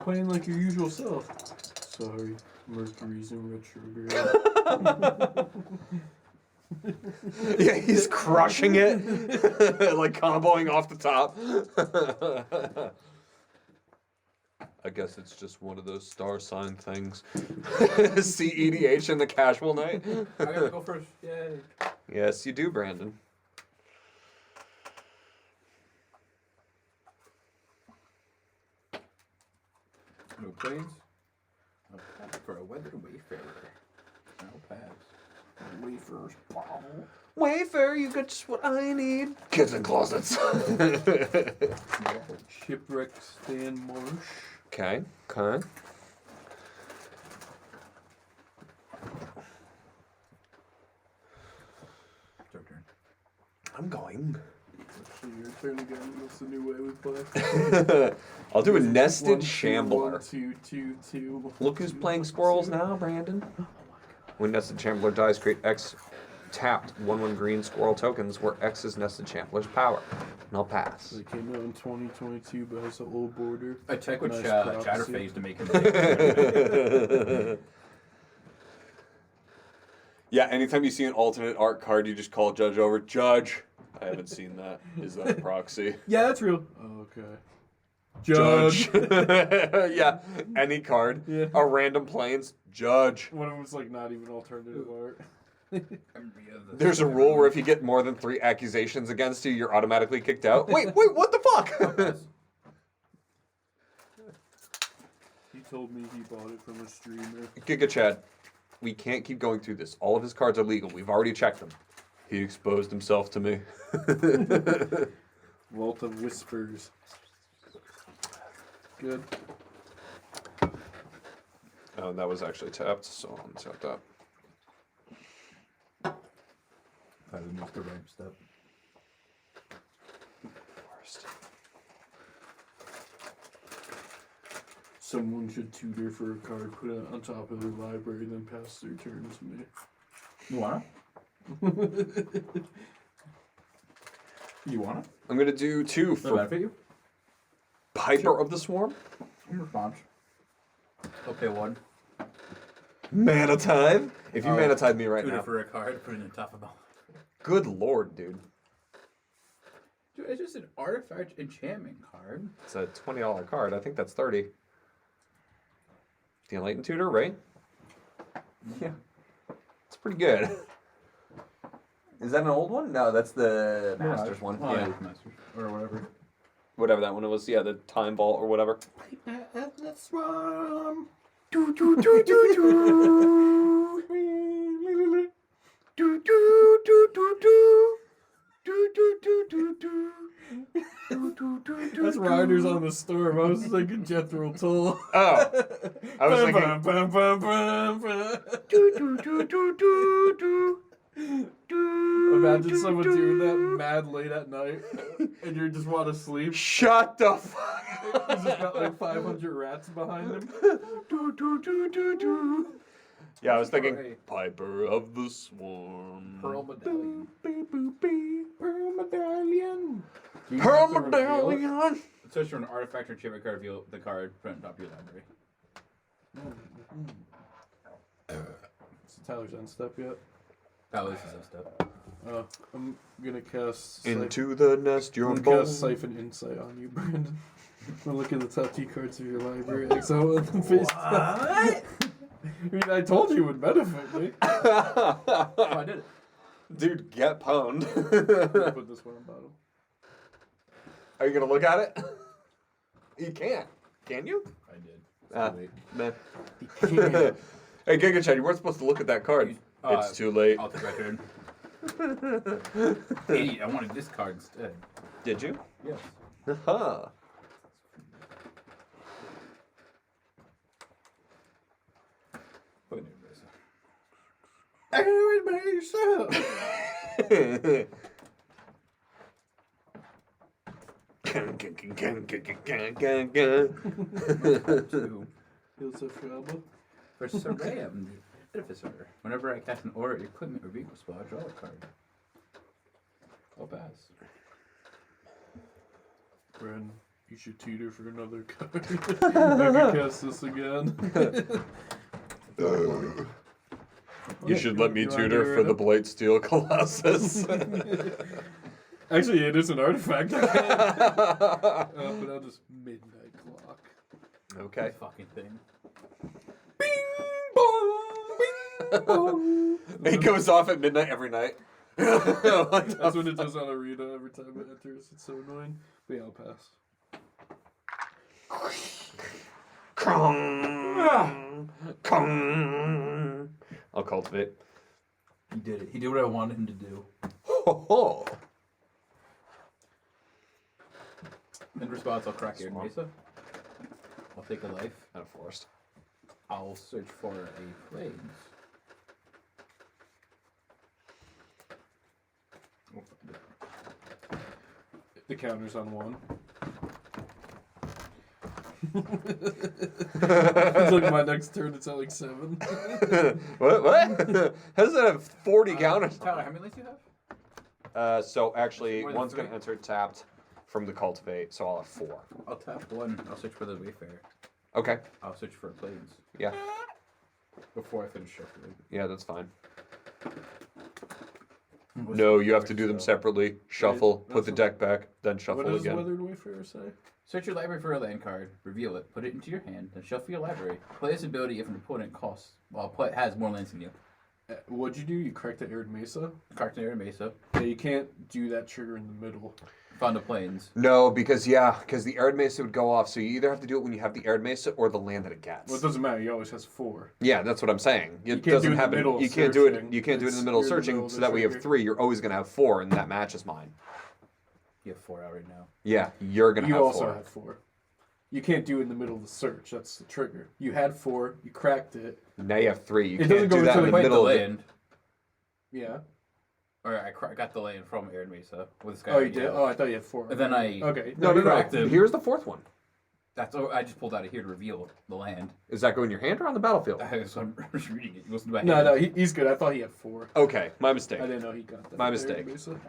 Playing like your usual self. Sorry, Mercury's in retrograde. Yeah, he's crushing it. Like comboing off the top. I guess it's just one of those star sign things. See EDH in the casual night. I gotta go first. Yay. Yes, you do, Brandon. No planes. No path for a weathered wayfarer. No paths. Wayfarer's bottle. Wayfarer, you got just what I need. Kids in closets. Shipwreck Stan Marsh. Okay, okay. It's your turn. I'm going. Actually, your turn again. That's the new way we play. I'll do a nested 1, 2, shambler. 1, 2, 2, 2. Look who's playing squirrels now, Brandon. When nested shambler dies, create X tapped 1/1 green squirrel tokens where X is nested shambler's power. And I'll pass. It came out in 2022, but has an old border. I check with Nice Chatterface to make him. Yeah, anytime you see an alternate art card, you just call Judge over. Judge! I haven't seen that. Is that a proxy? Yeah, that's real. Oh, okay. Judge. Yeah, any card. Yeah. A random planes. Judge. One of them's like not even alternative art. There's a rule where if you get more than 3 accusations against you, you're automatically kicked out. Wait, what the fuck? He told me he bought it from a streamer. Giga Chad, we can't keep going through this. All of his cards are legal. We've already checked them. He exposed himself to me. Vault of Whispers. Good. Oh, that was actually tapped, so I'll untap that. I didn't make the right step. Worst. Someone should tutor for a card, put it on top of their library, then pass their turn to me. You wanna? You wanna? I'm going to do 2 Does that for benefit you? Piper of the Swarm. Response. Okay, 1. Mana Tide. If you Mana Tide me right tutor now. for a card, put it in the top of the. Good lord, dude. Dude, it's just an artifact enchantment card. It's a $20 card. I think that's 30. The Enlightened Tutor, right? Yeah. It's pretty good. Is that an old one? No, that's the Masters one. Oh, yeah. Masters. Or whatever. Whatever that one was. Yeah, the Time Vault or whatever. That's one. Do do do do do. Do do do do do. Do do do do do. That's Riders on the Storm. I was thinking Jethro Tull. Oh. I was thinking. Do do do do do do. Imagine someone doing that mad late at night, and you just want to sleep. Shut the fuck up. He's just got like 500 rats behind him. Do do do do do. Yeah, I was thinking Piper of the Swarm. Pearl Medallion. Pearl Medallion. Pearl Medallion. Search for an artifact or enchantment card, reveal the card, put it on top of your library. Is Tyler's end step yet? Oh, this is a step. I'm gonna cast Into the nest, your I'm gonna cast Siphon Insight on you, Brandon. I'm look at the top 2 cards of your library. Exile with the face down. I mean, I told you it would benefit me. Oh, I did it. Dude, get pwned. Put this one on bottom. Are you gonna look at it? You can't. Can you? I did. Nah. Yeah. Hey, Giga Chad, you weren't supposed to look at that card. It's too late. I'll take record. Hey, I wanted this card instead. Did you? Yes. Huh. Put it Hills of Shrubba. For Saram, Edificer. Whenever I cast an aura, equipment, or vehicle spell, I draw a card. I'll pass. Brandon, You should tutor for another card. I can cast this again. You should let me tutor for the Blightsteel Colossus. Actually, it is an artifact. But I'll just midnight clock. Okay. Fucking thing. Bing bong, bing bong. It goes off at midnight every night. That's what it does on Arena every time it enters. It's so annoying. But yeah, I'll pass. I'll cultivate. He did it. He did what I wanted him to do. Ho ho! In response, I'll crack Air Mesa. I'll take a life. Out of forest. I'll search for a plains. We'll find it. The counter's on 1. It's like my next turn, it's at like 7. What? How does that have 40 counters? Tyler, how many lands do you have? So actually, More than one's going to 3? enter tapped from the cultivate, so I'll have 4. I'll tap 1. I'll search for the Wayfarer. Okay. I'll search for a plains Yeah. before I finish shuffling. Yeah, that's fine. No, you have to do them separately. Shuffle, put the deck back, then What shuffle does again. Weathered Wayfarer say? Search your library for a land card, reveal it, put it into your hand, then shuffle your library. Play this ability if an opponent has more lands than you. What'd you do? You cracked the Arid Mesa? Cartoon Mesa. Yeah, you can't do that trigger in the middle. Found a plains. No, because the Arid Mesa would go off, so you either have to do it when you have the Arid Mesa or the land that it gets. Well, it doesn't matter. He always has 4. Yeah, that's what I'm saying. It can't do doesn't it in the happen. middle of You can't do it. searching. You can't do it in the middle of You're in the searching, middle of so the that way you have trigger. 3. You're always gonna have 4, and that matches mine. You have 4 out right now. Yeah, you're gonna You have also 4. have 4. You can't do it in the middle of the search. That's the trigger. You had 4. You cracked it. Now you have 3. You It doesn't can't go do that until in the Played the middle of it. land. Yeah. Or I got the land from Arid Mesa with this guy. Oh, you right did? now. Oh, I thought you had 4. And then I. Okay. No. cracked him. Here's the 4th one. That's I just pulled out of here to reveal the land. Is that going in your hand or on the battlefield? So I'm just reading it. It goes to my No, hand. no, he's good. I thought he had 4. Okay, my mistake. I didn't know he got that. My Arid mistake. Mesa.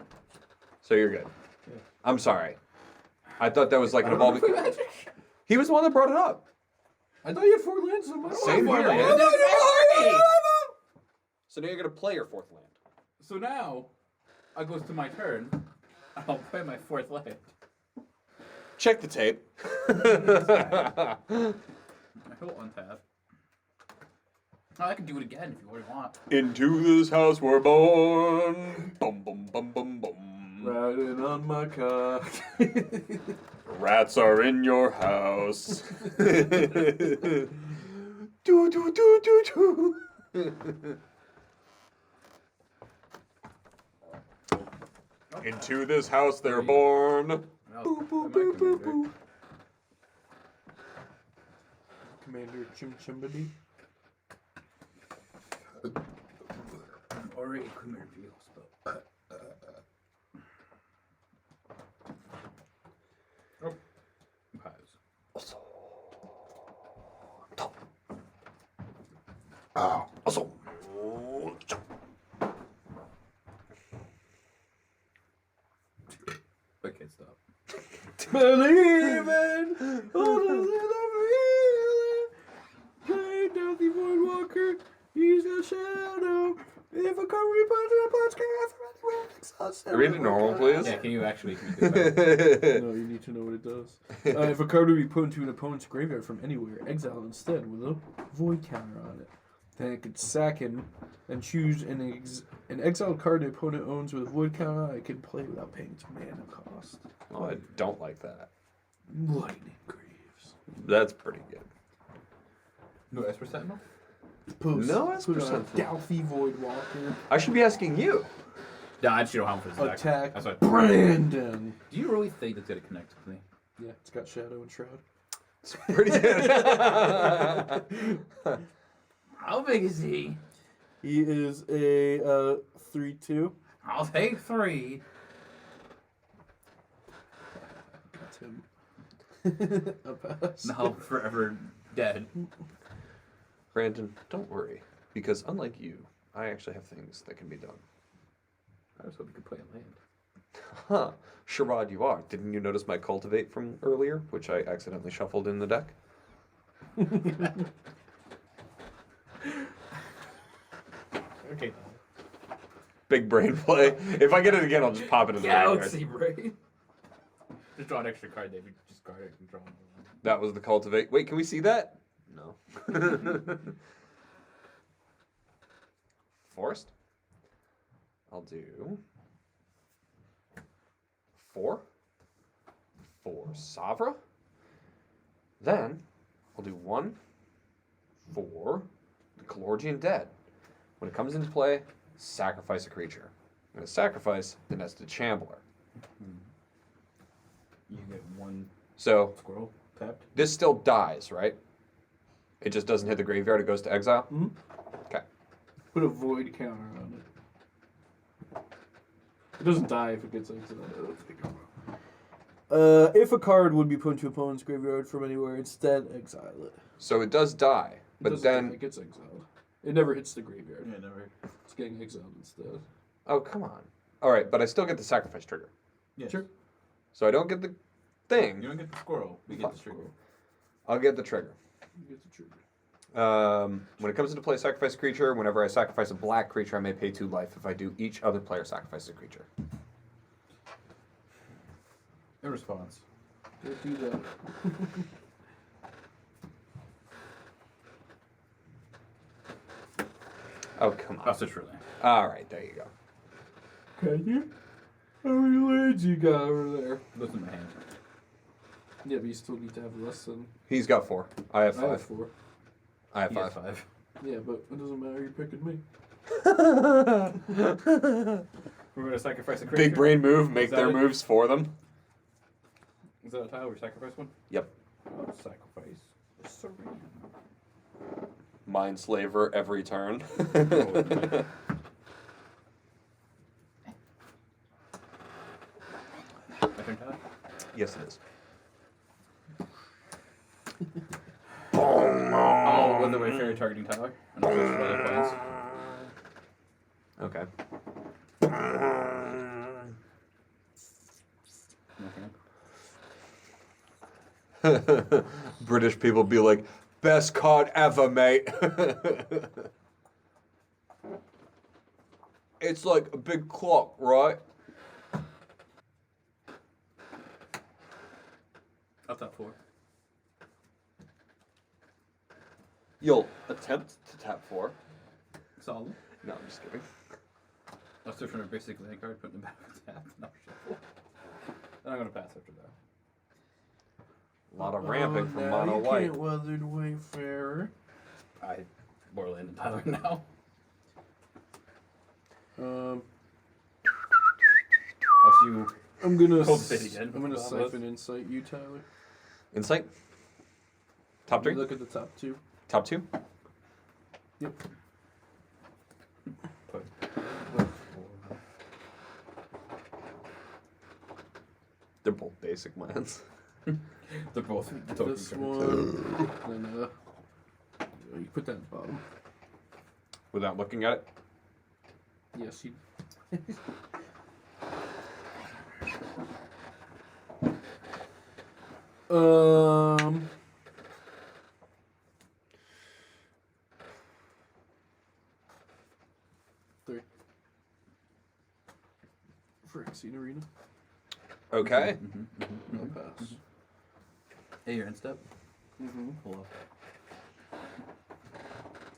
So you're good. Yeah. I'm sorry. I thought that was like I an don't know evolving. if we magic. He was the one that brought it up. I thought you had 4 lands in my Same life. here. land. So now you're gonna play your 4th land. So now, I goes to my turn. I'll play my 4th land. Check the tape. I will untap. Oh, I can do it again if you really want. Into this house we're born. Bum bum bum bum bum. Riding on my cock. Rats are in your house. Do do do do do. Into this house they're born. Boop, boop, boop, boop, boop. Commander Chim Chimbity. Already couldn't reveal spell. Oh. Pause. Also. I can't stop. Believing, play Dorothy Void Walker, he's a shadow. If a curry punch in a punch can Read it normal, please. Yeah, can you actually make me do that? No, you need to know what it does. If a card would be put into an opponent's graveyard from anywhere, exile instead with a void counter on it. Then it could sack him and choose an exiled card the opponent owns with a void counter on it. It can play without paying its mana cost. Oh, I don't like that. Lightning Greaves. That's pretty good. No Esper Sentinel? Post, No, that's put on percent. Dalphy Void Walker. I should be asking you. Nah, I just don't have for this deck. Attack That's what. Brandon. Do you really think that's gonna connect with me? Yeah, it's got Shadow and Shroud. It's pretty good. How big is he? He is a 3/2. I'll take 3. That's him. A pass. Now forever dead. Brandon, don't worry, because unlike you, I actually have things that can be done. I was hoping you could play a land. Huh. Sherrod, you are. Didn't you notice my cultivate from earlier, which I accidentally shuffled in the deck? Okay. Big brain play. If I get it again, I'll just pop it in the graveyard. Galaxy Brain. Just draw an extra card, David. Just card it and draw one. That was the cultivate. Wait, can we see that? No. Forest. I'll do 4 for Savra. Then I'll do 1 for the Calorgian Dead. When it comes into play, sacrifice a creature. I'm going to sacrifice the Nested Shambler. You get 1 So squirrel tapped. this still dies, right? It just doesn't hit the graveyard, it goes to exile? Mm-hmm. Okay. Put a void counter on it. It doesn't die if it gets exiled. If a card would be put into opponent's graveyard from anywhere, instead exile it. So it does die, It but doesn't then... die, it gets exiled. It never hits the graveyard. Yeah, never. It's getting exiled instead. Oh, come on. Alright, but I still get the sacrifice trigger. Yes. Sure. So I don't get the thing. You don't get the squirrel. You get the trigger. I'll get the trigger. You get the trigger. When it comes into play, sacrifice a creature. Whenever I sacrifice a black creature, I may pay 2 life. If I do, each other player sacrifices a creature. In response. Don't do that. Oh, come on. I'll search for land. Alright, there you go. Can you? How many lands you got over there? Those in my hand. Yeah, but you still need to have less than. He's got 4. I have 5. I have 4. I have He has 5. 5. Yeah, but it doesn't matter. You're picking me. We're going to sacrifice a creature. Big brain move, make Is that their it? moves for them. Is that a tile? We sacrifice one? Yep. I'll sacrifice a Serene. Mind slaver every turn. I think that. Yes, it is. Oh, with the Wayfarer targeting Tyler. And I'll search for other plans. Okay. Okay. British people be like, best card ever, mate. It's like a big clock, right? I'll tap 4. You'll attempt to tap 4. Solid. No, I'm just kidding. I'll search for a basic land card, put in the back of the tap, and I'll shuffle. Then I'm going to pass after that. A lot of ramping from now mono you white. can't weathered Wayfarer. I more land than Tyler now. Um, I'll see you. I'm gonna. Cultivate again. I'm gonna siphon insight you, Tyler. Insight? Top 3? Look at the top 2. Top 2? Yep. Put. They're both basic lands. They're both This token one. Then you put that in the bottom. Without looking at it? Yes, you. um. Three. For Exene Arena. Okay. I'll pass. Hey, you're in step. Mm-hmm. Hello.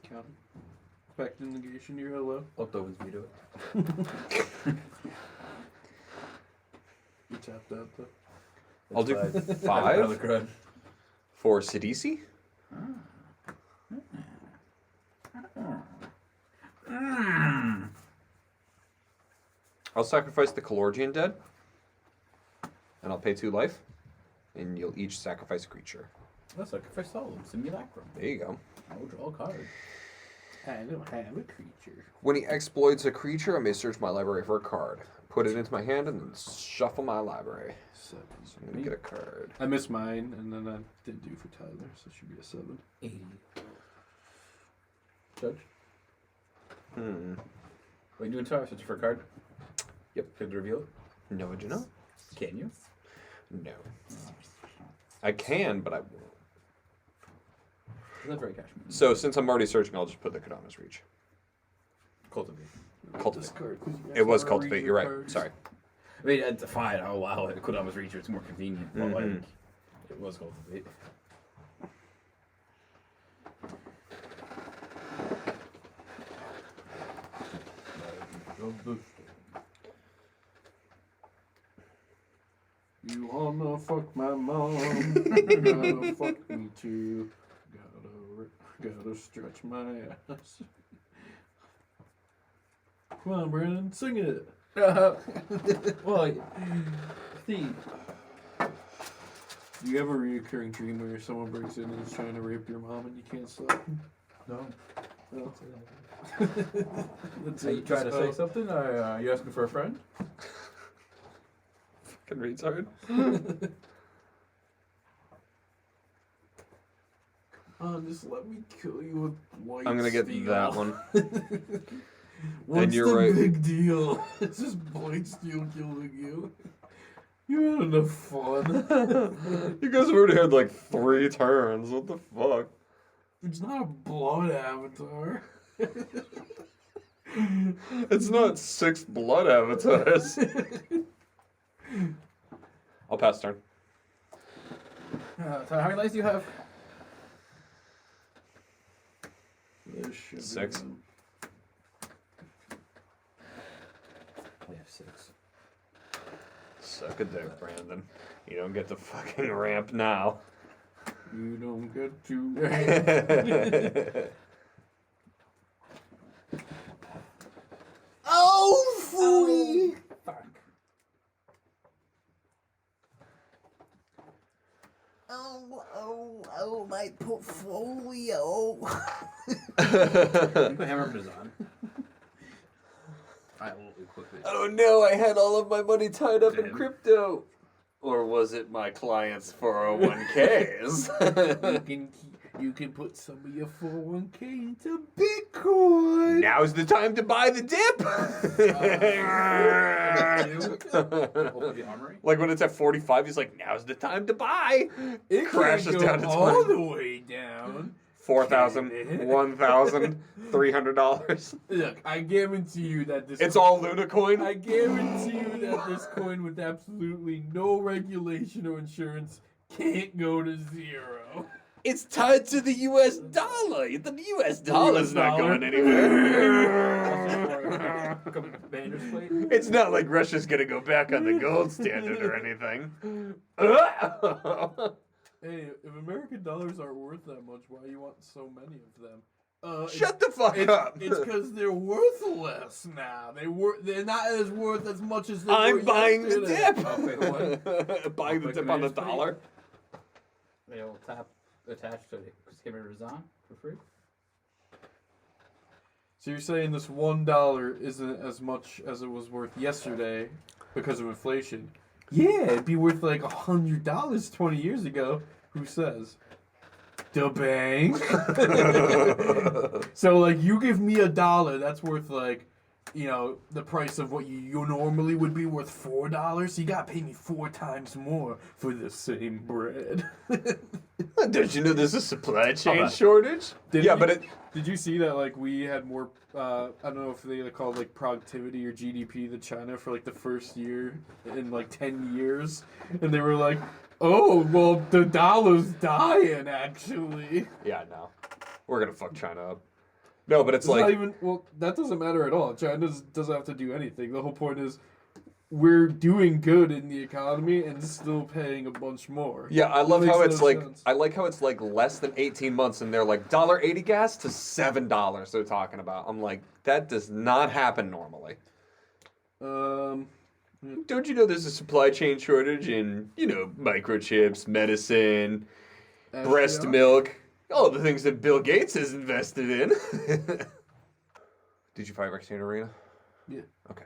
Count. Back to negation, you're hello. October's veto it. You tapped out though. I'll do Another 5 crud. for Sidisi. I'll sacrifice the Calorgian Dead. And I'll pay 2 life. And you'll each sacrifice a creature. Let's sacrifice Solemn Simulacrum. There you go. I will draw a card. I don't have a creature. When he exploits a creature, I may search my library for a card. Put it into my hand and then shuffle my library. 7. So I'm going to get a card. I missed mine, and then I did do for Tyler, so it should be a 7. 80. Judge? Hmm. Wait, doing Tyler, search for a card? Yep. Could reveal it? No, would you not? Can you? No. I can, but I won't. That's very cash. So since I'm already searching, I'll just put the Kodama's Reach. Cultivate. Cultivate. Discard, 'cause you guys It was wanna Cultivate, read you're your right. cards. Sorry. I mean, it's fine. I'll allow it. It could almost reach you. It's more convenient. But like, it was cultivate. You wanna fuck my mom? Gotta fuck me too. Gotta stretch my ass. Come on, Brandon, sing it. Well, see, Do you have a recurring dream where someone breaks in and is trying to rape your mom and you can't stop them? No. No. That's Are you it. trying to say Oh. something? Or you asking for a friend? Fucking retard. Just let me kill you with white I'm gonna get steel. that one. What's you're the right. big deal? It's just white steel killing you. You had enough fun. You guys have already had like 3 turns. What the fuck? It's not a blood avatar. It's not 6 blood avatars. I'll pass turn. So how many lives do you have? There should be 6. one. we have 6. Suck a dick, Brandon. You don't get the fucking ramp now. You don't get to. Oh, fooey! Fuck. Oh, my portfolio. You put hammer up on. I will equip it. Oh no, I had all of my money tied up in Damn. crypto. Or was it my client's 401ks? You can put some of your 401k into Bitcoin. Now's the time to buy the dip. Open the armory. Like when it's at 45, he's like, now's the time to buy. It Crashes can't go down to all 20. the way down. $4,000, $1,000, $300. Look, I guarantee you that this. It's all Lunacoin. I guarantee you that this coin with absolutely no regulation or insurance can't go to zero. It's tied to the US dollar. The US dollar's not dollar? going anywhere. Commander's plate. It's not like Russia's gonna go back on the gold standard or anything. Hey, if American dollars aren't worth that much, why do you want so many of them? Shut the fuck up. It's because they're worth less now. They're not as worth as much as they were I'm buying the yesterday. dip. Okay, Buying the dip on the dollar. They'll tap attached to it. Skimmer Razan for free. So you're saying this $1 isn't as much as it was worth yesterday because of inflation? Yeah, it'd be worth like $100 20 years ago. Who says? The bank. So like you give me $1, that's worth like, you know, the price of what you normally would be worth $4. So you gotta pay me 4 times more for the same bread. Don't you know there's a supply chain bet. shortage? Did Yeah, you- but it. Did you see that like we had more? I don't know if they call it like productivity or GDP than China for like the first year in like 10 years, and they were like, "Oh, well, the dollar's dying actually." Yeah, no. We're gonna fuck China up. No, but it's It's like. not even. Well, that doesn't matter at all. China doesn't have to do anything. The whole point is we're doing good in the economy and still paying a bunch more. Yeah, I love Makes how it's no like. sense. I like how it's like less than 18 months, and they're like $1.80 gas to $7. They're talking about. I'm like, that does not happen normally. Don't you know there's a supply chain shortage in, you know, microchips, medicine, breast SDR? milk, all the things that Bill Gates is invested in. Did you 5x Arena? Yeah. Okay.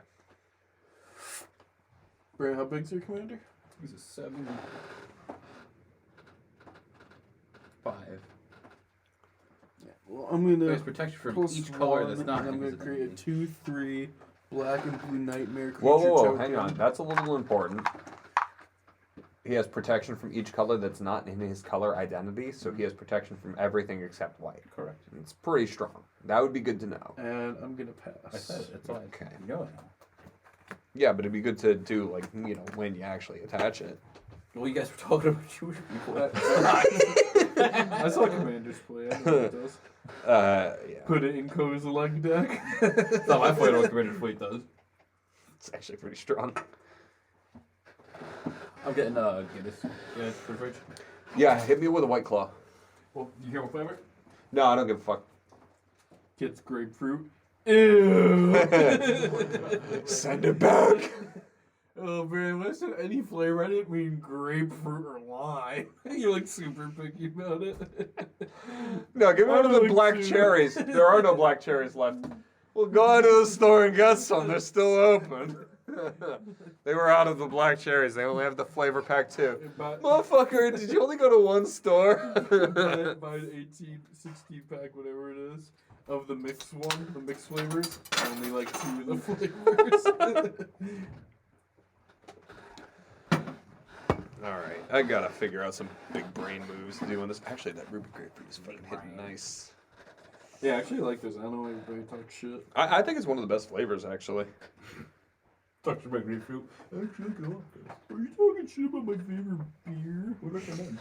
Brad, how big's your commander? He's a 7. 5. Yeah. Well, I'm gonna. There's protection from plus each color that's one, not and I'm him gonna as an create a enemy. 2/3 Black and blue nightmare creature. Whoa, hang token. on. That's a little important. He has protection from each color that's not in his color identity, so he has protection from everything except white. Correct. And it's pretty strong. That would be good to know. And I'm gonna pass. I said it. It's like, Okay. you know it now. Yeah, but it'd be good to do, like, you know, when you actually attach it. Well, you guys were talking about Jewish people. I saw Commander's play. I know what it does. Yeah. Put it in Kozilek deck. It's not my fault what Commander Fleet does. It's actually pretty strong. I'm getting Guinness for the fridge. Yeah, hit me with a White Claw. Well, you hear what flavor? No, I don't give a fuck. Gets grapefruit. Ew. Send it back. Oh man, listen, any flavor, I didn't mean grapefruit or lime. You're like super picky about it. No, give me one of the like black to. cherries. There are no black cherries left. Well, go into the store and get some. They're still open. They were out of the black cherries. They only have the flavor pack too. Motherfucker, did you only go to one store? buy an 18, 16 pack, whatever it is, of the mixed one, the mixed flavors. Only like 2 of the flavors. Alright, I gotta figure out some big brain moves to do on this. Actually, that ruby grapefruit is fucking hitting nice. Yeah, I actually like this. I don't know why everybody talks shit. I think it's one of the best flavors, actually. Talk about grapefruit. Actually, go. Are you talking shit about my favorite beer? What recommend?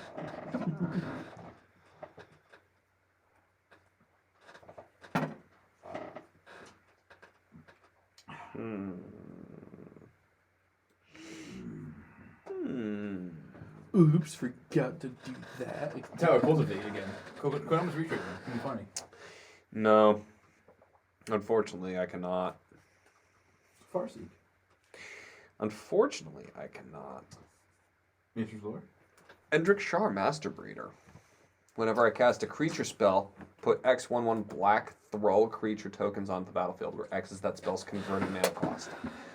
Oops, forgot to do that. Tyler, cultivate again. Konami's retrade them. It'd be funny. No. Unfortunately, I cannot. Farsi. Unfortunately, I cannot. Nature's lore. Endrick Shar, Master Breeder. Whenever I cast a creature spell, put X/1/1 black throw creature tokens onto the battlefield, where X is that spell's converted mana cost.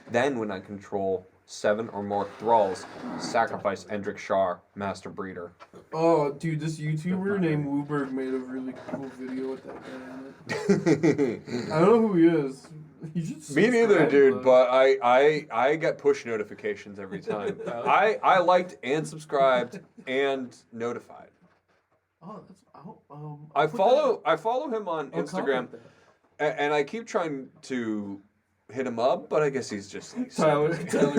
Then, when I control 7 or more thralls, sacrifice Endrick Shar, Master Breeder. Oh, dude, this YouTuber named Wooberg made a really cool video with that guy on it. I don't know who he is. You should Me neither, subscribe, dude, though. but I get push notifications every time. I liked and subscribed and notified. Oh, that's I follow him on I'll Instagram, comment that. and I keep trying to hit him up, but I guess he's just like, Tyler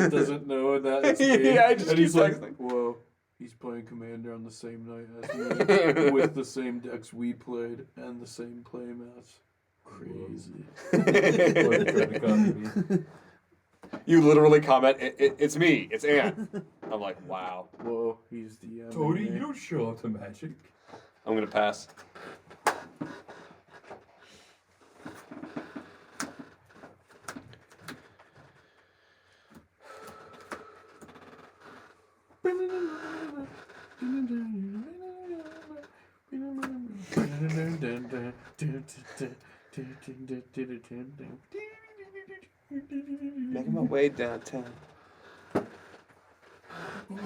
doesn't know that it's me. Yeah, I just and keep he's like, texting. whoa, he's playing Commander on the same night as me, with the same decks we played and the same play match. Crazy. You literally comment, it's me, it's Ant. I'm like, wow. Whoa, he's the Tony, you don't show up to Magic. I'm gonna pass. Making my way downtown.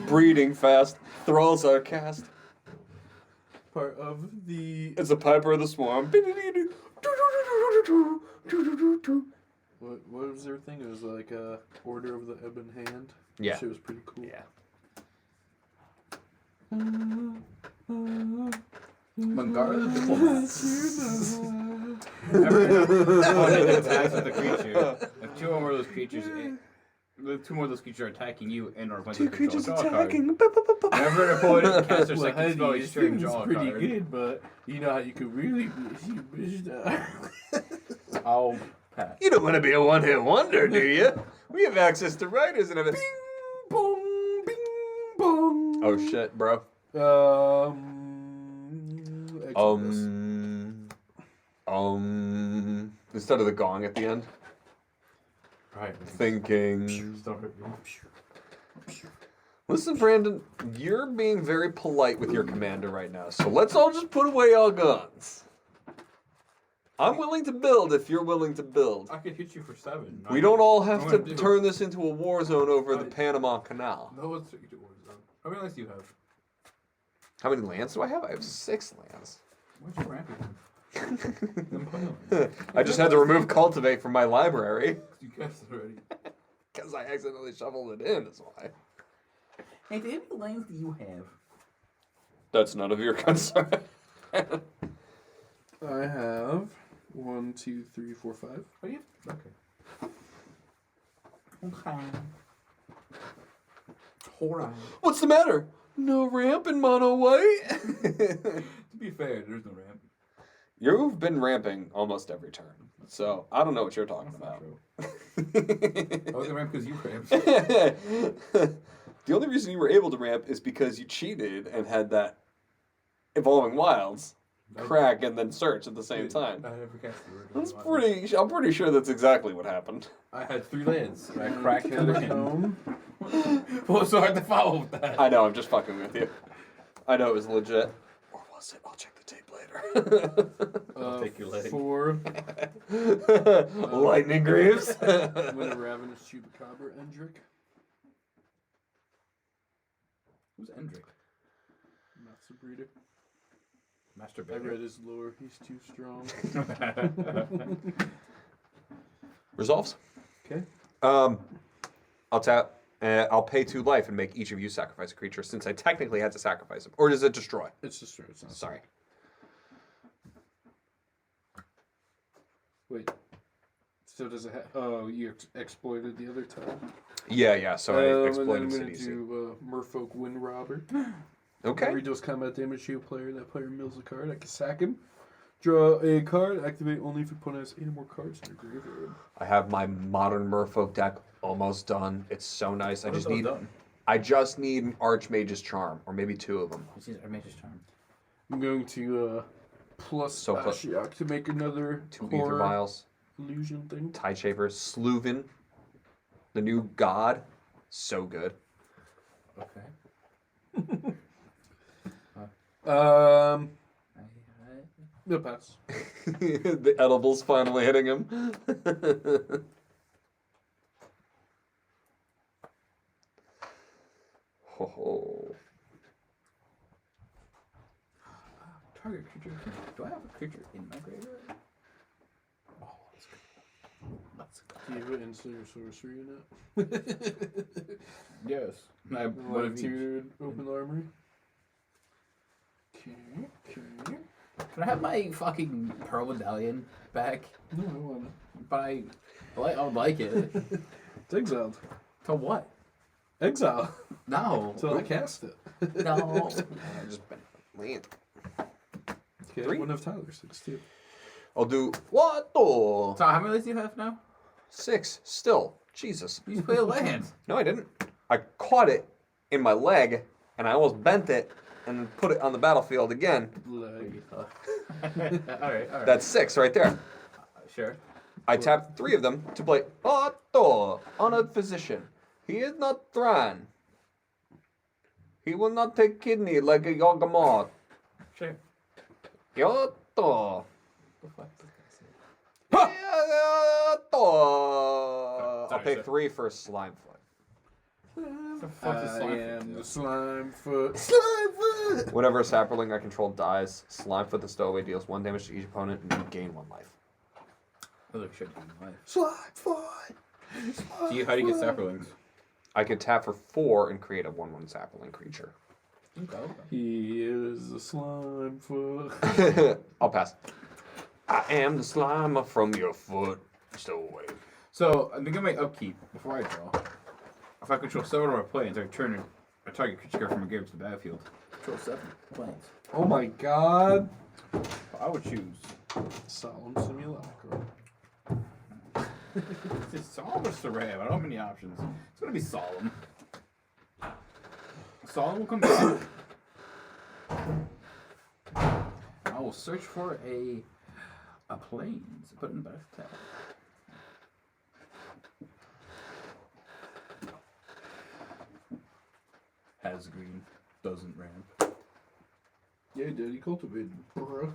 Breeding fast. Thralls are cast. Part of the. It's a Piper of the Swarm. What was their thing? It was like Order of the Ebon Hand. Yeah. Shit was pretty cool. Yeah. Mangara the Diplomat. Attacks with the creature. If 2 or more of those creatures, if 2 more of those creatures are attacking you and or Two creatures attacking. Whenever an opponent casts their Well, second spell, you string draw a pretty card. good, but you know how you could really bitch I'll pass. You don't want to be a one-hit wonder, do you? We have access to writers and everything. Bing bong, bing bong. Oh shit, bro. Exodus. Instead of the gong at the end. Right. Thinking. Stop it. Listen, Brandon, you're being very polite with your commander right now, so let's all just put away our guns. I'm willing to build if you're willing to build. I could hit you for 7. We don't all have What to do I do? turn this into a war zone over the Panama Canal. No, let's take you to Warzone. How many lands do you have? How many lands do I have? I have 6 lands. What's your ramping? I just had to remove cultivate from my library You guessed it already. because I accidentally shuffled it in. That's why. Hey, how many lands do you have? That's none of your concern. I have 1, 2, 3, 4, 5. Oh, you have? Okay. Okay. Alright. What's the matter? No ramp in mono white? To be fair, there's no ramp. You've been ramping almost every turn, so I don't know what you're talking about. I was gonna ramp because you ramped. The only reason you were able to ramp is because you cheated and had that Evolving Wilds crack and then search at the same time. I never cast the word. That's pretty. I'm pretty sure that's exactly what happened. I had 3 lands. And I cracked it in. Home. Well, it's so hard to follow with that. I know. I'm just fucking with you. I know it was legit. Or was it? I'll check the tape later. I'll take your leg. 4. Lightning Greaves. I'm gonna Ravenous Chupacabra Endrick. Who's Endrick? Master Breeder. Master I Bader. read his lore. He's too strong. Resolves. Okay. I'll tap. I'll pay 2 life and make each of you sacrifice a creature since I technically had to sacrifice him. Or does it destroy? It's just it's not. Sorry. Wait. So does it have... Oh, you exploited the other time? Yeah. So I and then exploited I'm going cities. to do Merfolk Wind Robber. Okay. Reduce combat damage to a player. That player mills a card. I can sack him. Draw a card. Activate only if your opponent has 8 or more cards in their graveyard. I have my modern Merfolk deck almost done. It's so nice. I What is just those need. done? I just need an Archmage's Charm, or maybe 2 of them. This is Armage's Charm. I'm going to plus So close. Ashiok to make another 2 Ether horror Vials, illusion thing. Tide Shapers, Sluvin, the new god. So good. Okay. No pass. The edibles finally hitting him. Ho. Target creature. Do I have a creature in my graveyard? Oh, let's go. Let's go. Do you have an instant or sorcery in it? Yes. I have one of each. Tiered open armory. Okay. Can I have my fucking Pearl Medallion back? No, I want it. But I would like it. It's exiled. To what? Exile. No. Until I cast it. No. I just been land. Okay, 3? one of Tyler's. 6 too. I'll do what? Oh, So how many lands do you have now? 6 still. Jesus. You just play a land. No, I didn't. I caught it in my leg, and I almost bent it and put it on the battlefield again. Leg. Alright. That's 6 right there. Sure. I tapped 3 of them to play Otto, honored physician. He is not Thran. He will not take kidney like a Yogamot. Sure. Otto. Go fuck this Otto. I'll pay sorry. 3 for Slime Foot. The fuck is I slime am foot? the slime foot. Slime foot! Whenever a sapperling I control dies, Slimefoot the Stowaway deals 1 damage to each opponent and you gain 1 life. Oh, look, shit, in life. Slime foot! How do you get sapperlings? I could tap for 4 and create a 1/1 sapperling creature. Okay. He is the slime foot. I'll pass. I am the Slimer from your foot. Stowaway. So, I'm thinking of my upkeep before I draw. If I control 7 of my planes, I return a target creature card from a grave to the battlefield. Control 7 planes. Oh my god. I would choose. Solemn simulacrum. Is it Solemn or Saram? I don't have many options. It's gonna be Solemn. Solemn will come back. I will search for a planes. Put in back tab. Has green. Doesn't ramp. Yeah, dude, he cultivated, bro.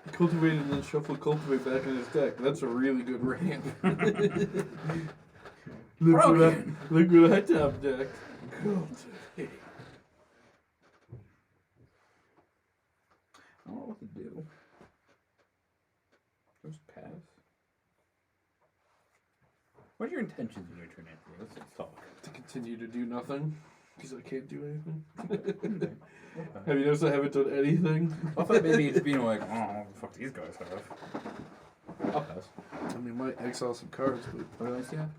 He cultivated and then shuffled cultivate back in his deck. That's a really good ramp. look what I top deck. Cultivate. What are your intentions when you're turning Anthony? Let's talk. To continue to do nothing. Because I can't do anything. Okay. Have you noticed I haven't done anything? I thought maybe it's being like, oh, fuck these guys have. I'll pass. I mean, might exile some cards, but What else do you have?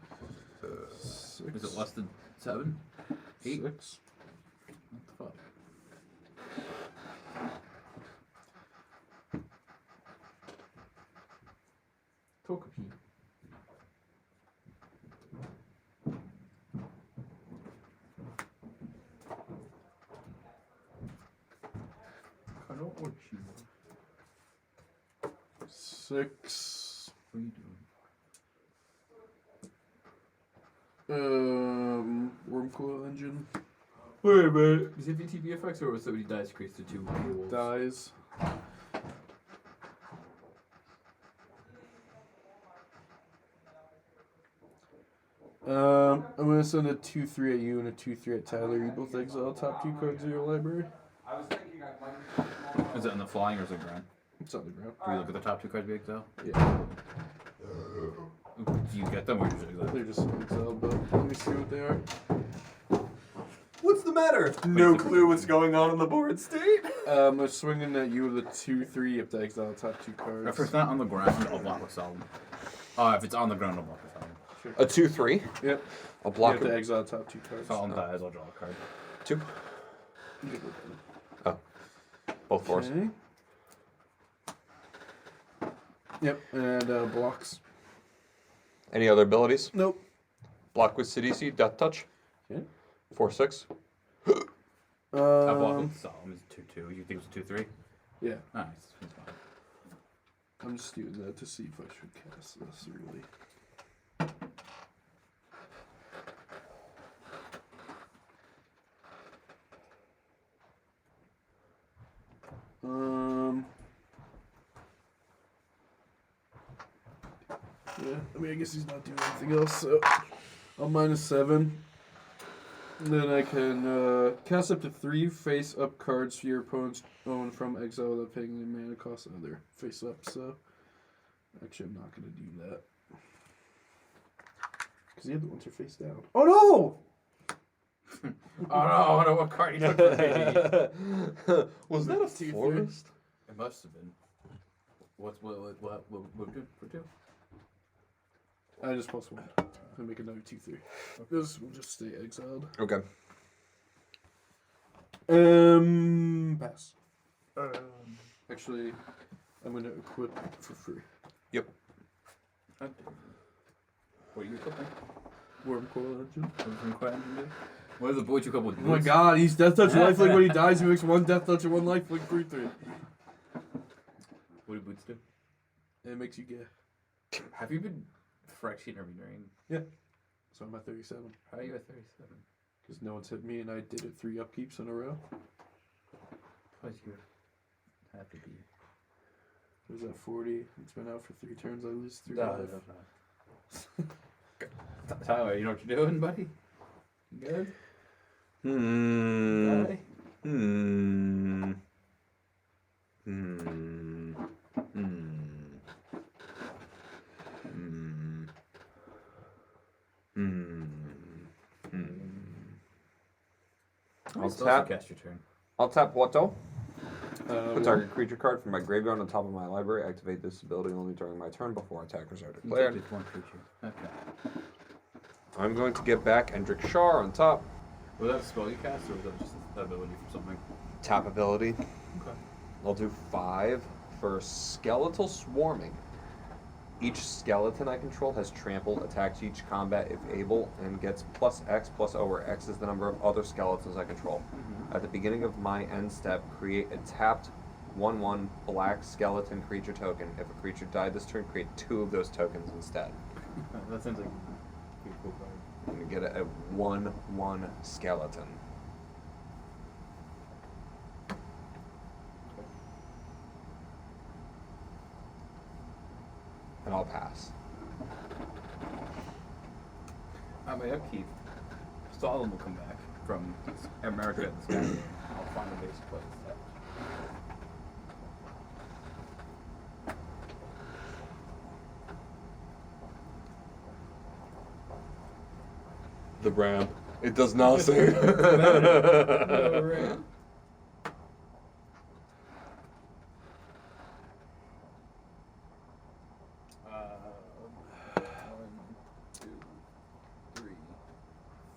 6. Is it less than 7? 8? 6. What the fuck? Togepi. Kano or Chiwa? 6. What are you doing? Wormcoil Engine. Wait a minute. Is it VTB effects or was somebody dice creates to 2 wolves? Dies. I'm gonna send a 2/3 at you and a 2/3 at Tyler. You both exile top 2 cards of your library. Is it on the flying or is it ground? It's on the ground. Do we look at the top 2 cards we exile? Yeah. Do you get them or just exile? They're just exiled, but let me see what they are. What's the matter? No clue what's going on in the board state. I'm swinging at you with a 2/3. You have to exile top 2 cards. If it's not on the ground, I'll block with Solomon. If it's on the ground, I'll block with Solomon. A 2/3. Yep. I'll You block have to it. exile top 2 cards. If Solomon dies, I'll draw a card. 2. Oh. Both fours. Okay. Yep, and blocks. Any other abilities? Nope. Block with Sidisi, Death Touch. Okay. 4/6. I block with Solomon. It's 2/2. You think it's 2/3? Yeah, Nice. That's fine. I'm just doing that to see if I should cast this, really. Yeah, I mean, I guess he's not doing anything else, so I'll -7. And then I can cast up to 3 face-up cards your opponents own from exile without paying the mana cost of their face-up, so actually I'm not going to do that. Because the other ones are face down. Oh no! Oh no, what card you took from me? Was that a 2/3? forest? It must have been. What do? I just +1. I'll make another 2/3. This will just stay exiled. Okay. Pass. Actually, I'm gonna equip for free. Yep. What are you equipping? Wormcoil Engine. What is the boy you couple? Oh my god, he's Death Touch lifelink when he dies. He makes 1 Death Touch and 1 lifelink for 3/3. What do boots do? And it makes you gay. Have you been fracturing every during? Yeah. So I'm at 37. How are you at 37? Because no one's hit me and I did it 3 upkeeps in a row. Plus you have to be. It was at 40. It's been out for 3 turns. I lose 3 No, life. Tyler, you know what you're doing, buddy? You good? Hmm. Guy? Hmm. Hmm. Hmm. Hmm. Hmm. I'll tap. Cast your turn. I'll tap Watto. Well, Put target creature card from my graveyard on the top of my library. Activate this ability only during my turn before attackers are declared. It's one creature. Okay. I'm going to get back Endrick Shar on top. Was that a spell you cast, or was that just an ability from something? Tap ability. Okay. I'll do 5 for skeletal swarming. Each skeleton I control has trample, attacks each combat if able, and gets +X +O, where X is the number of other skeletons I control. At the beginning of my end step, create a tapped 1/1 black skeleton creature token. If a creature died this turn, create 2 of those tokens instead. That sounds like a pretty cool card. I'm gonna get a 1/1 skeleton. And I'll pass. At my upkeep, Solomon will come back from America at the sky. I'll find a base to play this set. The Ram. It does not say. Alright. One, two, three,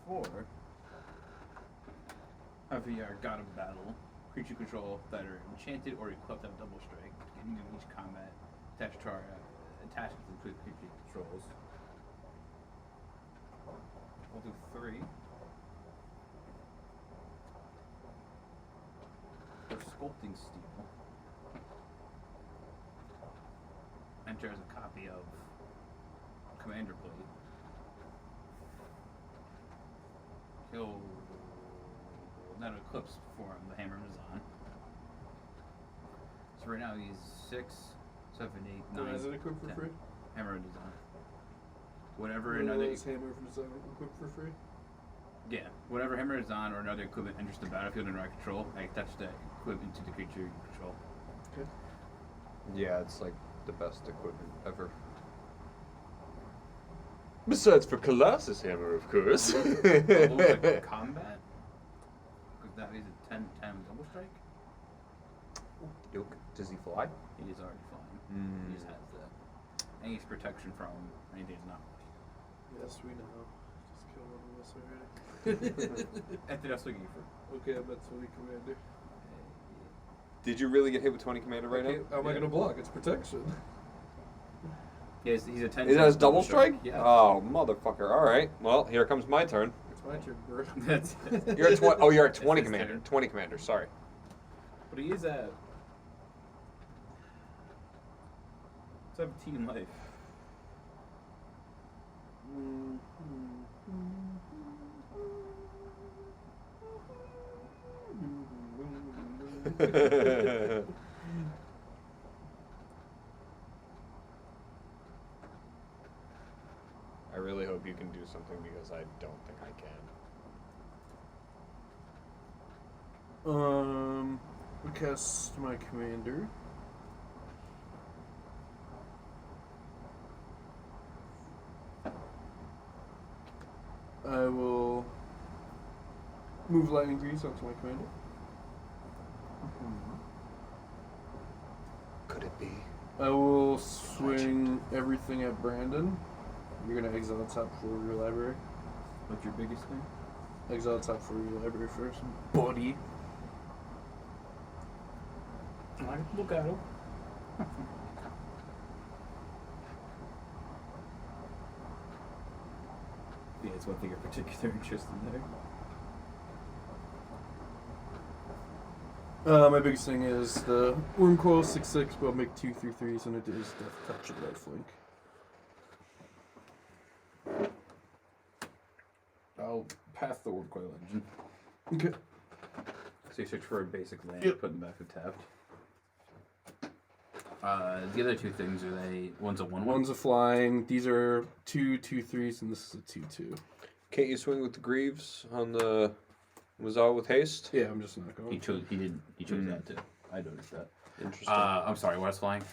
four. Have your God of Battle. Creature control that are enchanted or equipped have double strike. Beginning of each combat, attached to the creature controls. We'll do 3. For Sculpting Steel. Enter as a copy of Commander Blade. He'll not eclipse form the Hammer is on. So right now he's 6, 7, 8, 9. Is it equipped for 10. free? Hammer is on. Whenever Will another his hammer from Design equipped for free? yeah, whenever Hammer is on or another equipment enters the battlefield under my control, I attach that equipment to the creature you control. Okay. Yeah, it's like the best equipment ever. Besides for Colossus Hammer, of course. Although like combat, because that is a 10 double strike. Yoke. Does he fly? He is already flying. Mm. He just has that. And he's protection from anything that's not Yes, we know. Just killed one of us already. After that's looking for. Okay, I'm at 20 commander. Did you really get hit with 20 commander right Okay, now? how am I gonna block? It's protection. He's a 10. Is that his double strike? Yeah. Oh, motherfucker. Alright. Well, here comes my turn. It's my turn, bro. That's You're at 20. Oh, you're at It's 20 his commander. turn. 20 commander, sorry. But he is at 17 life. I really hope you can do something because I don't think I can. Cast my commander. I will move Lightning Grease onto my commander. Could it be? I will swing everything at Brandon. You're gonna exile top 4 of your library. What's your biggest thing? Exile top 4 of your library first, buddy. I look at him. Yeah, it's one thing of particular interest in there. My biggest thing is the Worm Coil 6/6, but I'll make 2 3/3s, and it is Death Touch and Lifelink. I'll pass the Word Coil Engine. Okay. So you search for a basic land, Yep. put them back to tapped. The other two things, are they, one's a 1/1? One's a flying. These are 2 2/3s, and this is a 2/2. Can't you swing with the Greaves on the Wazal with haste? Yeah, I'm just not going. He chose that too. I noticed that. Interesting. I'm sorry, what's flying?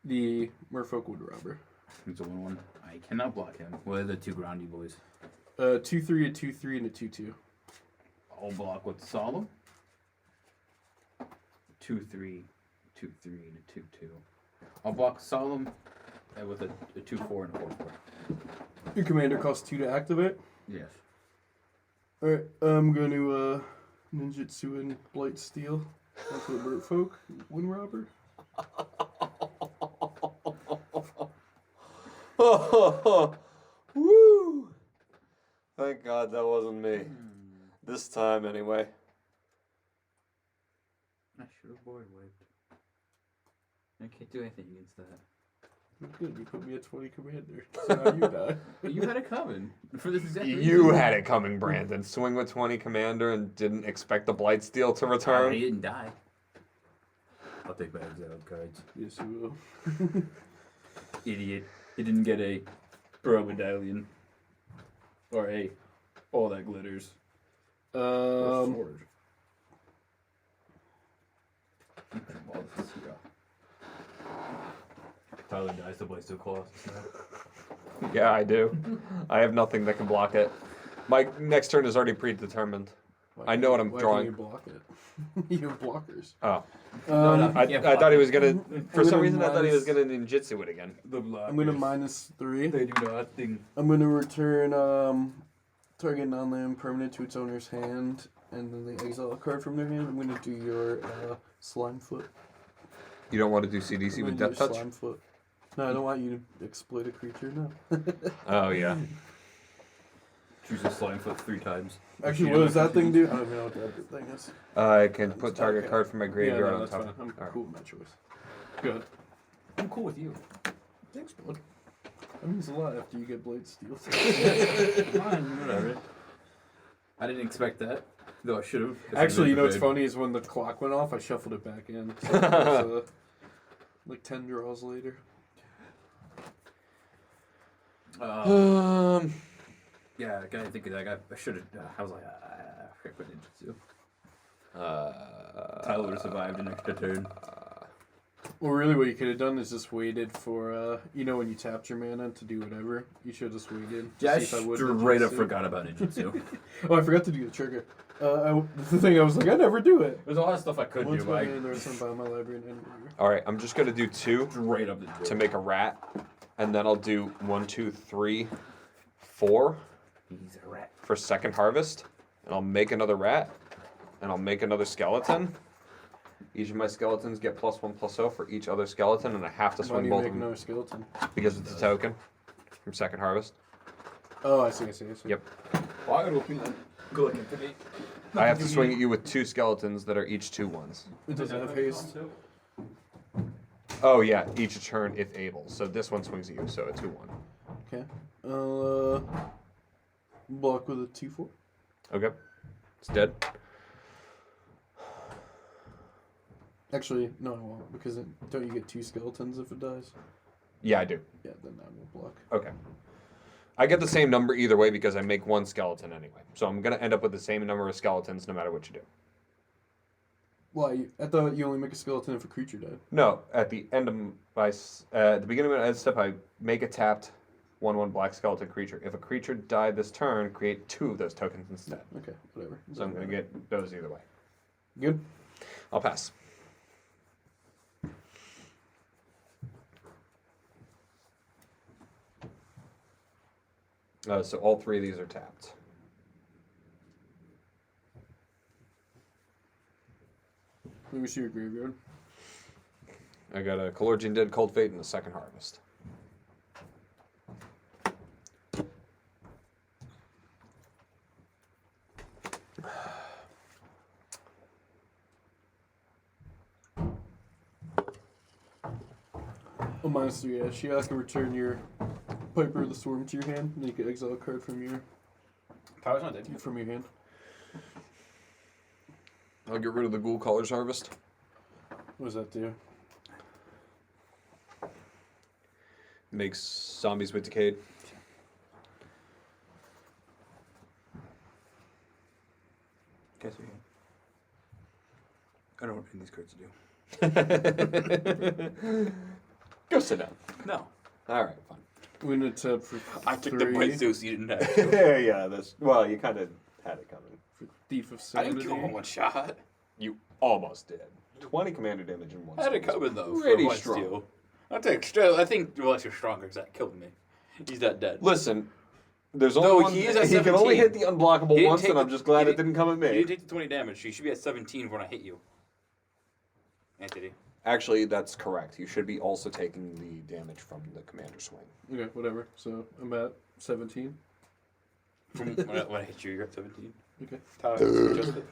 The Merfolk Wood Robber. He's a 1/1. I cannot block him. What are the two groundy boys? 2/3, a 2/3, and a 2/2. I'll block with Solemn. 2/3, 2/3, and a 2/2. I'll block Solemn with a 2/4 and a 4/4. Your commander costs 2 to activate. Yes. Alright, I'm going to Ninjitsu and Blight Steel onto the Merfolk Wind Robber. Woo! Thank God that wasn't me. This time, anyway. I should have board wiped. I can't do anything against that. Good, you put me at 20 commander. So now you die. You had it coming for this exact reason. You had it coming, Brandon. Swing with 20 commander and didn't expect the Blightsteel to He return. didn't die. I'll take my exiled cards. Yes, you will. Idiot. He didn't get a Bro Medallion. Or a all that glitters. Or sword. All this is here. Tyler dies to Blaze to Colossus now. Yeah, I do. I have nothing that can block it. My next turn is already predetermined. I know what I'm why drawing. Can you block it? You have blockers. Oh. Um, I thought he was gonna. For some gonna reason, I thought he was minus- gonna ninjitsu it again. The blockers. I'm gonna -3. They do nothing. I'm gonna return target non-land permanent to its owner's hand, and then they exile a card from their hand. I'm gonna do your slime foot. You don't want to do CDC I'm with gonna Death do your Touch? Slime foot. No, I don't want you to exploit a creature. No. Oh yeah. Choose a slime foot 3 times. Actually, what does that thing do? I don't even know what that thing is. I can put target Okay. card from my Yeah, graveyard no, on that's top. fine. I'm Alright. cool with my choice. Good. I'm cool with you. Thanks, bud. That means a lot after you get Blade Steel. Fine, whatever. I didn't expect that, though I should have. Actually, you know what's funny is when the clock went off, I shuffled it back in. So it was, like 10 draws later. Yeah, I gotta think of that. I should have. I was like, I forgot what Ninjitsu. Tyler would have survived an extra turn. Well, really, what you could have done is just waited for, when you tapped your mana to do whatever. You should have just waited. To Yeah, I see if I would straight up ninjutsu. forgot about Ninjitsu. Oh, I forgot to do the trigger. The thing I was like, I never do it. There's a lot of stuff I could Once do, my but hand or something by my library and anywhere. Alright, I'm just gonna do 2 straight up the to make a rat, and then I'll do 1, 2, 3, 4 He's a rat. for second harvest, and I'll make another rat, and I'll make another skeleton. Each of my skeletons get +1/+0 for each other skeleton, and I have to Why do swing you both make of them another skeleton? because it's a token from second harvest. Oh, I see. Yep. Well, I would go like infinity. I have to swing at you with 2 skeletons that are each 2/1s. It doesn't have haste. Oh yeah, each turn if able. So this one swings at you, so a 2/1. Okay. Block with a 2/4. Okay. It's dead. Actually, no, I won't, because don't you get 2 skeletons if it dies? Yeah, I do. Yeah, then I will block. Okay. I get the same number either way because I make 1 skeleton anyway. So I'm going to end up with the same number of skeletons no matter what you do. Why? I thought you only make a skeleton if a creature died. No, at the end of at the beginning of my end step, I make a tapped 1/1 black skeleton creature. If a creature died this turn, create 2 of those tokens instead. Okay, whatever. So I'm going to get those either way. Good. I'll pass. So all 3 of these are tapped. Let me see your graveyard. I got a Calorgian Dead, Cold Fate, and a Second Harvest. Oh, -3. Yeah, she can return your Piper of the Storm to your hand, and you can exile a card from your Power's not dead yet. hand. I'll get rid of the Ghoul Caller's Harvest. What does that do? Makes zombies with Decayed. Guess we can. I don't know what any of these cards do. Go sit down. No. All right, fine. We're gonna tap for I took 3 the breakthrough so you didn't have to. Yeah, that's well. You kind of had it coming. for Thief of I Sanity. didn't kill him in one shot. You almost did. 20 commander damage in 1. I had it swing is coming though. Pretty for one strong. steal. I think Relax is stronger because that killed me. He's not dead. Listen, there's only No, one. he is at He can only 17. hit the unblockable He didn't once, take and I'm the- just glad he it didn't come at You me. didn't take the 20 damage. You should be at 17 when I hit you. Anthony. Actually, that's correct. You should be also taking the damage from the commander swing. Okay, whatever. So I'm at 17. From when I hit you, you're at 17. Okay. Tyler, adjust it.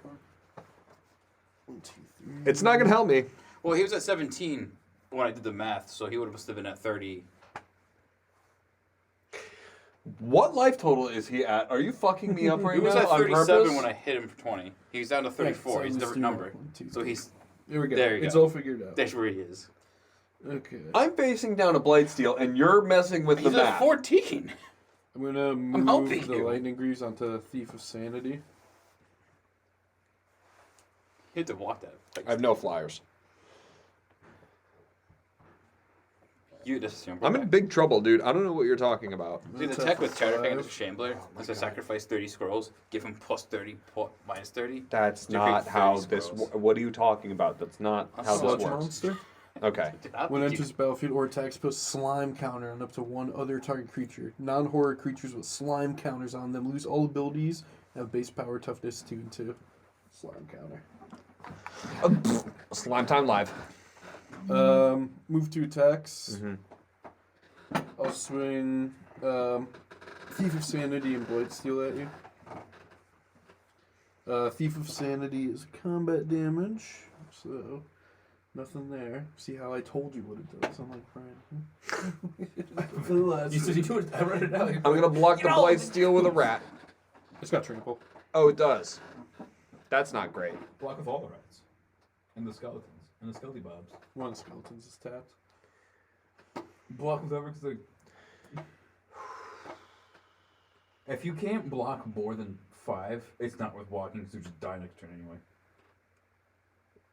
1, 2, 3. It's not gonna help me. Well, he was at 17 when I did the math, so he would have must have been at 30. What life total is he at? Are you fucking me up right He was now at on 37 purpose? when I hit him for 20. He's down to 34. He's a different number. 1, 2, So 3. he's There we go. There you It's go. all figured out. that's where he is. Okay. I'm facing down a Blightsteel, and you're messing with He's the at math. 14. I'm gonna move helping the you. Lightning Greaves onto Thief of Sanity. You had to block that. I have no flyers. You just I'm in big trouble, dude. I don't know what you're talking about. See, the tech with Terrapin is a Shambler. Once I sacrifice 30 scrolls, give him plus 30, minus 30. That's to create not 30 how this. scrolls. What are you talking about? That's not how Sludge this works. monster. Okay. Did not When think enters the battlefield or attacks, put slime counter on up to one other target creature. Non-horror creatures with slime counters on them lose all abilities. Have base power, toughness 2 and 2. Slime counter. Slime time live. Move to attacks. Mm-hmm. I'll swing Thief of Sanity and Blightsteel at you. Thief of Sanity is combat damage, so nothing there. See how I told you what it does? I'm like Brian. You said you do it. I read it out. I'm gonna block the blight steel with a rat. It's got trample. Oh, it does. That's not great. Block with all the rats. And the skeletons. And the skelety bobs. One of the skeletons is tapped. Block with everything. Like... If you can't block more than 5, it's not worth blocking because you just die next turn anyway.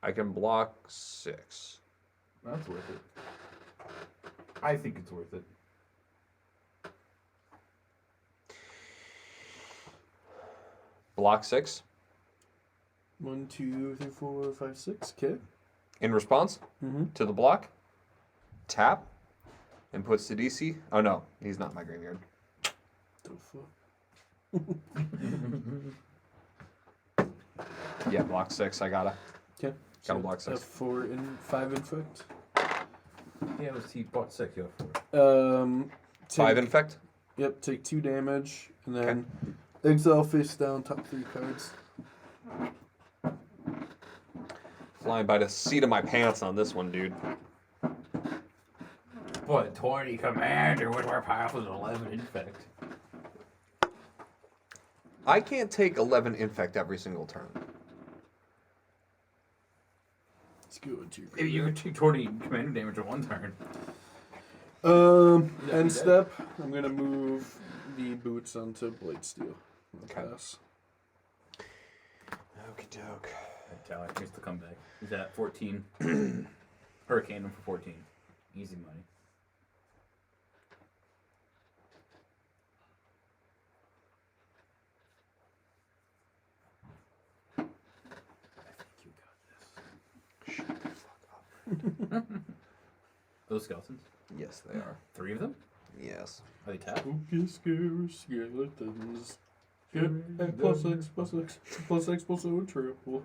I can block 6. That's worth it. I think it's worth it. Block 6. 1, 2, 3, 4, 5, 6. Okay. In response Mm-hmm. to the block, tap, and puts the DC. Oh no, he's not in my graveyard. The fuck? Yeah, block 6. I gotta. Okay. Gotta block 6. 4 and 5 infect. Yeah, it was he bought 6, you have 5 Take, infect. Yep, take 2 damage, and then exile face down, top 3 cards. Flying by the seat of my pants on this one, dude. 4. But 20 commander with more powerful than 11 infect. I can't take 11 infect every single turn. Let's go into your If you could take 20 commander damage in 1 turn. end step. I'm gonna move the boots onto Blightsteel. Okay. Pass. Okie doke. Tally, here's the comeback. He's at 14. Hurricane him for 14. Easy money. I think you got this. Shut the fuck up. Those skeletons? Yes, they are. 3 of them? Yes. Are they tapped? Spooky, scary skeletons. Get plus X, plus X, plus X, plus O, triple.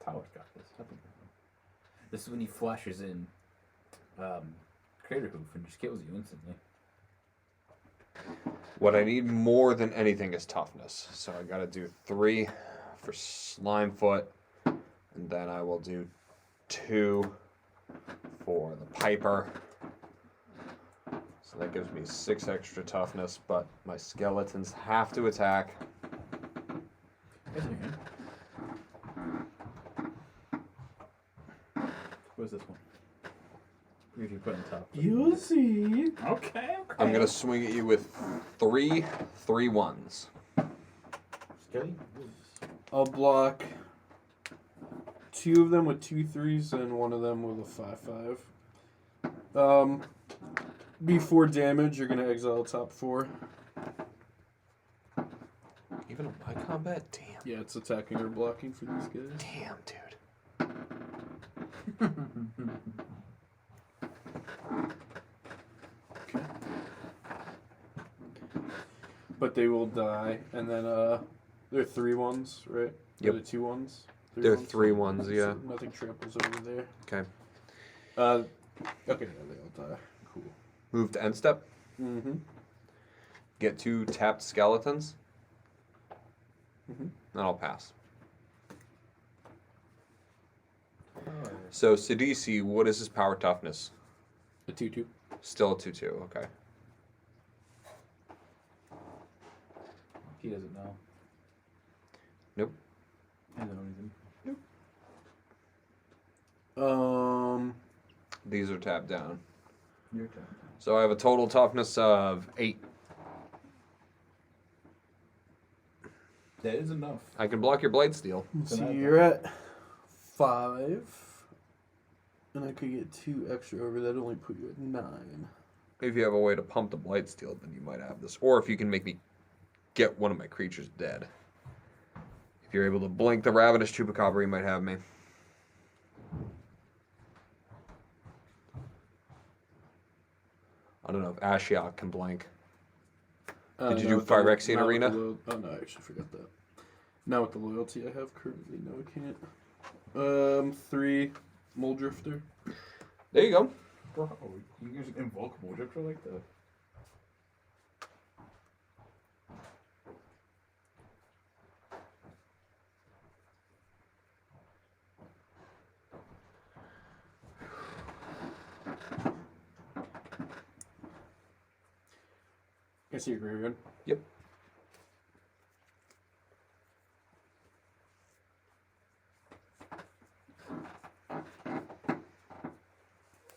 Tower got this. This is when he flashes in Crater Hoof and just kills you instantly. What I need more than anything is toughness. So I gotta do 3 for Slimefoot, and then I will do 2 for the Piper. So that gives me 6 extra toughness, but my skeletons have to attack. Yes, you can. Where's this one? Where'd you put on top? You'll see. Okay. I'm gonna swing at you with 3 3/1s. Skelly? I'll block 2 of them with 2 3s and 1 of them with a 5/5. Before damage, you're gonna exile top 4. Even on my combat? Damn. Yeah, it's attacking or blocking for these guys. Damn, dude. Okay. But they will die, and then they're 3/1s, right? Yep. Or the 2/1s. They're 3/1s, yeah. So nothing tramples over there. Okay. Okay, yeah, they all die. Cool. Move to end step. Mm-hmm. Get 2 tapped skeletons. Mm-hmm. Then I'll pass. So Sidisi, what is his power toughness? A 2/2. Still a 2/2. Okay. He doesn't know. Nope. I don't know anything. These are tapped down. Your turn. So I have a total toughness of 8. That is enough. I can block your Blightsteel. So So now- you're at 5. And I could get 2 extra over that, only put you at 9. If you have a way to pump the Blightsteel, then you might have this. Or if you can make me get one of my creatures dead. If you're able to blink the Ravenous Chupacabra, you might have me. I don't know if Ashiok can blink. Did you do Phyrexian Arena? Oh no, I actually forgot that. Now with the loyalty I have currently, no I can't. 3 Mole Drifter. There you go. Bro, you can just invoke Moldrifter like that. I see your graveyard. Yep.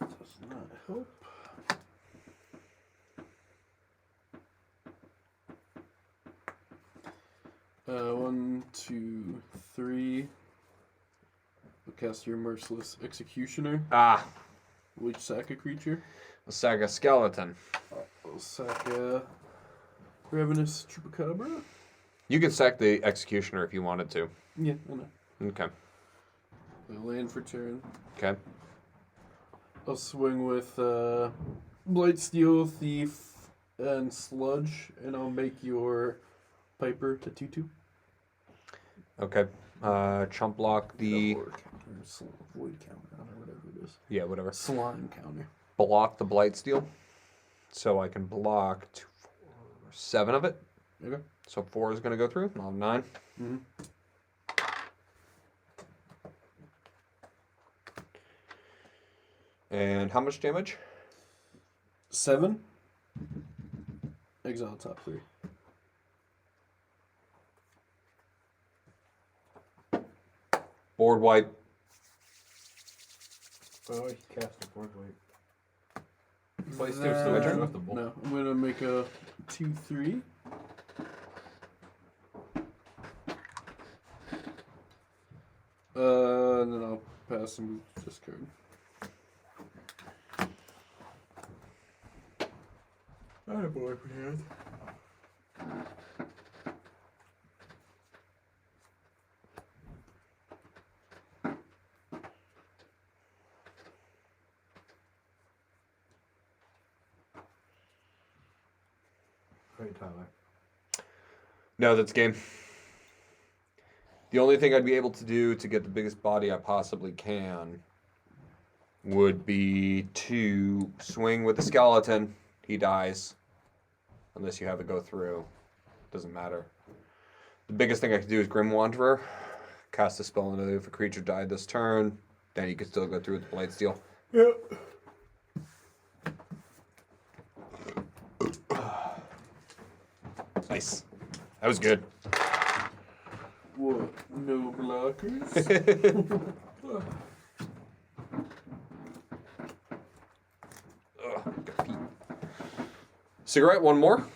Does not help. One, 2, 3. We'll cast your Merciless Executioner. Ah, Which sack a creature? a Saga Skeleton. We'll sack a Ravenous Chupacabra. You could sack the Executioner if you wanted to. Yeah, I know. Okay. I'll land for turn. Okay. I'll swing with Blightsteel, Thief, and Sludge, and I'll make your Piper to 2/2. Okay. Chump block the... Or counter, void counter, or whatever it is. Yeah, whatever. Slime counter. Block the Blightsteel. So I can block 2, 4, 7 of it. Okay. So 4 is going to go through. I'll have 9. Mm-hmm. And how much damage? 7. Exile top 3. Board wipe. Oh, he cast a board wipe. Play still my turn? No, I'm gonna make a 2/3. And then I'll pass and move this card. I had a boy for hand. Right, Tyler. No, that's game. The only thing I'd be able to do to get the biggest body I possibly can would be to swing with the skeleton. He dies. Unless you have it go through. Doesn't matter. The biggest thing I could do is Grim Wanderer. Cast a spell into if a creature died this turn. Then you could still go through with the Blightsteel. Yep. Nice. That was good. What? No blockers? Cigarette, one more.